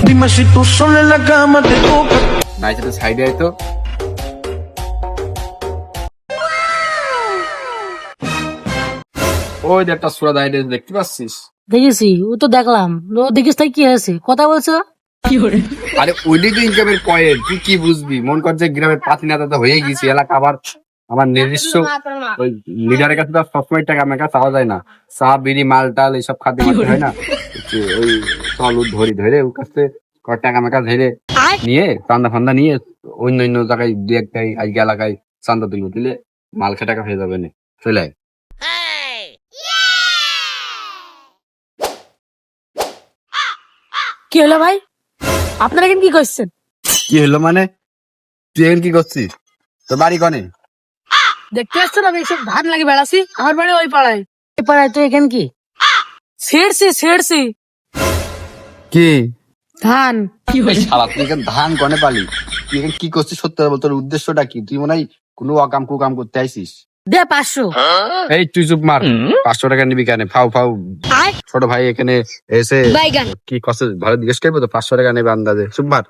Dime si tú sola en la cama te toca. ভাই তো সাইডে আয় তো। ওই যে একটা সুরা দাঁড়িয়ে দেখতে পাচ্ছিস? দেখেছি, ও তো দেখলাম। ও দেখিস তাই কি হয়েছে, কথা বলছো? আরে ওইটাই তো ইনকামের পয়েন্ট, তুই কি বুঝবি? মন কর যে গ্রামের পাতি নেতা তো হয়ে গেছি, এলাকা আবার আমার নিজস্ব ওই লিডারের কাছে তো সবসময় টাকা আমার কাছে চাওয়া যায় না। চা বিড়ি মাল টাল এইসব খাদ্য মারতে হয় না, ওই চল ধরে ওর কাছে টাকা আমার কাছে ধরে নিয়ে চান্দা ফান্দা নিয়ে অন্য অন্য জায়গায় দু একটাই আজকে এলাকায় চান্দা দিলে মাল খেয়ে টাকা হয়ে যাবে না, চলে আয়। কি হলো ভাই, আপনারা এখন কি করছেন? কি হলো মানে? তুই এখন কি করছিস? তোর বাড়ি কনে? দেখতে আসছেন আমি এসব ধান লাগে বেড়াছি, আমার বাড়ি ওই পাড়ায়। ওই পাড়ায় তো এখান কি ছেড়ছি কি ধান। শালা তুই এখানে ধান কনে পালি? তুই এখানে কি করছিস সত্যি বল, তোর উদ্দেশ্যটা কি? তুই মনে হয় কোনো অকাম কুকাম করতে আইসিস? দে 500। এই তুই চুপ মার, 500 টাকা নিবি কেন? ফাউ ছোট ভাই এখানে এসে কি করছে ভালো জিজ্ঞেস করবো তো? 500 টাকা নেবে আন্দাজে, চুপ মার।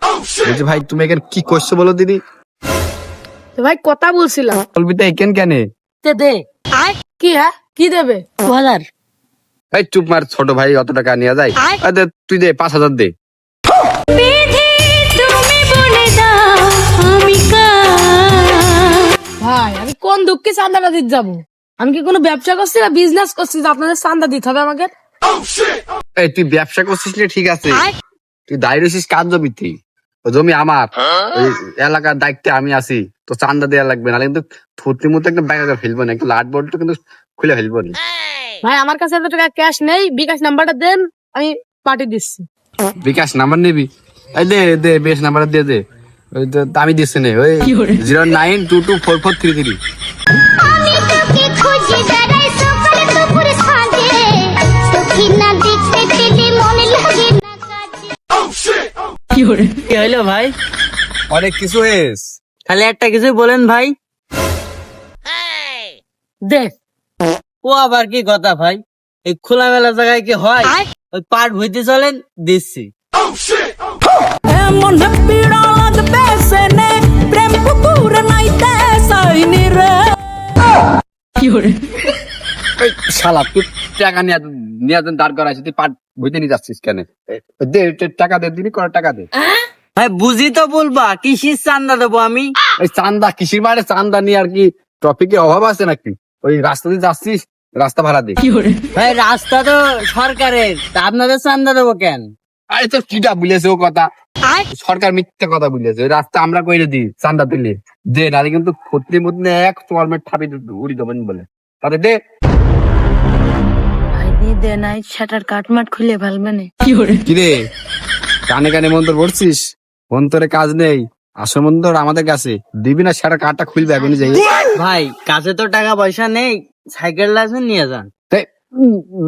বলছি ভাই তুমি এখানে কি করছো বলো দিদি? তো ভাই কথা বলছিলাম। বলবি তো এখানে কেন? দে কি, হ্যাঁ কি দেবে? 2000। এই চুপ মার, ছোট ভাই অত টাকা নিয়ে যায়? তুই দে 5000 দে। ভাই আমি কোন দুঃখে চান্দাটা দিতে যাবো? আমি কি কোনো ব্যবসা করছি না বিজনেস করছি যে আপনাদের চান্দা দিতে হবে আমাকে? এই তুই ব্যবসা করছিস না ঠিক আছে, তুই দাঁড়িয়ে রয়েছিস কার জমিতে? ও জমি আমার, ওই এলাকার দায়িত্বে আমি আছি, তো চান্দা দেওয়া লাগবে না কিন্তু থুতনির মতো একটা ব্যাগ ফেলবো না, একটু লাট বোল্ট কিন্তু খুলে ফেলবো না। ভাই আমার কাছে এত টাকা ক্যাশ নেই, বিকাশ নাম্বারটা দেন, আমি পাঠিয়ে দিচ্ছি। বিকাশ নাম্বার নিবি? এই দে বেশ নাম্বার দিয়ে দে। ওই তো আমি দিচ্ছি না, ওই 0922244333। কি হইলো ভাই? অনেক কিছু হয়েছে, খালি একটা কিছু বলেন ভাই। দেখ ও আবার কি কথা ভাই, এই খোলামেলা জায়গায় কি হয়? ওই পাট ভইতে চলেন দিচ্ছি। এমন পীড়া লাগবে সেনে প্রেম কুকুর নাইতে সাইনি রে। এই শালা তুই টাকা নিয়ে দাঁড় করাইছিস, তুই পাট বইতে নিয়ে যাচ্ছিস কেন? দে টাকা দে, দিবি করে টাকা দে। ভাই বুঝি তো বলবা, কিসির চান্দা দেবো আমি? এই চান্দা কিসির বাইরে? চান্দা নিয়ে আর কি ট্রাফিকের অভাব আছে নাকি? ওই রাস্তা দিয়ে যাচ্ছিস, রাস্তা ভাড়া দে। ভাই রাস্তা তো সরকারের, তা আপনাদের চান্দা দেবো কেন? আরে তো কিটা বুঝেছে ও কথা? সরকার মিথ্যা কথা বুঝেছে, ওই রাস্তা আমরা কইরে দিই চান্দা তুলে দে, নাহলে কিন্তু ক্ষতির মধ্যে এক চলমেট ঠাপি উড়ি দেবেন বলে তাদের দে। দে নাই শাটার কাটমাট খুলে ফেলবে না। কিরে কানে কানে মন্তর পড়ছিস? মন্তরে কাজ নেই, আসল মন্তর আমাদের কাছে। দিবি না সেটা কাঠটা খুলবে এখনই যাই। ভাই কাছে তো টাকা পয়সা নেই, সাইকেল লাইসেন্স নিয়ে যান।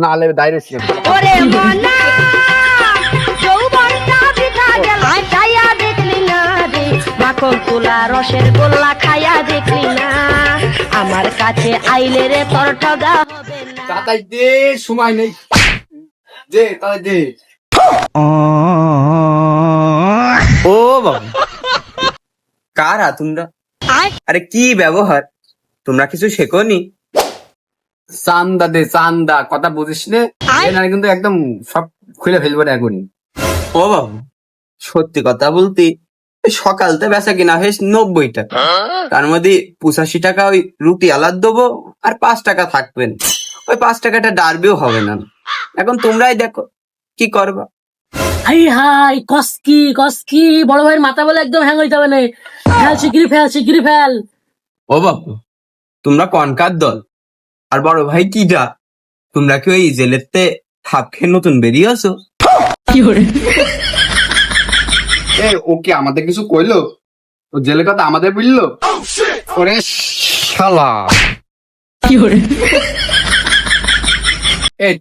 নালে ডাইরেক্ট ওরে মনা যৌবনটা বিতা গেল খাইয়া দেখলি না রে, মাখন তোলা রসের গোল্লা খাইয়া দেখলি না, আমার কাছে আইলে রে তোর ঠগা হবে না। তাই দে, সময় নেই, দে তাই দে। ও বাবা, কারা তোমরা? আরে কি ব্যবহার, তোমরা কিছু শেখোনি? চান্দা দে চান্দা, কথা বুঝিস নে, কিন্তু একদম সব খুলে ফেলবো না এখনই। ও বাবা, সত্যি কথা বলতে সকালতে বেচা কিনা হয়েছে 90 টাকা, তার মধ্যে 85 টাকা ওই রুটি আলাদ দেবো আর 5 টাকা থাকবেন, ওই 5 টাকাটা ডারবেও হবে না। এখন তোমরাই দেখো কি করবা। হাই কসকি বড় ভাইয়ের মাথা বলে একদম হ্যাং হইতে হবে না। শিগগিরি ফেল। ও বাবা, তোমরা কনকার দল আর বড় ভাই কি যা, তোমরা কি ওই জেলেতে থাপ খেয়ে নতুন বেরিয়ে আসো? ও কি আমাদের কিছু কইলো? ও জেলের কথা আমাদের বুঝলো? ওরে শালা,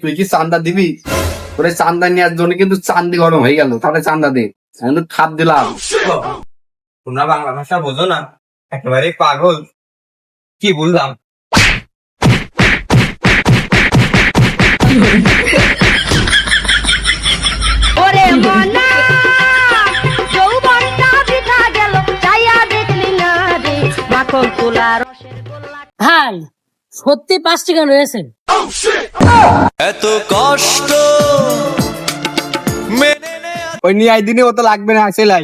তুই কি চান্দা দিবি? ওরে চান্দা নেওয়ার জন্য কিন্তু চান্দি গরম হয়ে গেল, তাহলে চান্দা দে, কিন্তু খাপ দিলাম। তোমরা বাংলা ভাষা বোঝো না, একেবারে পাগল, কি বললাম? ওরে মনা মাখন তুলা রসের গোল্লা ভাই সত্যি 5 টাকা রয়েছে। এত কষ্ট মেনে নেয়া ওই নিয়ে দিনে ও তো লাগবে না আসে লাই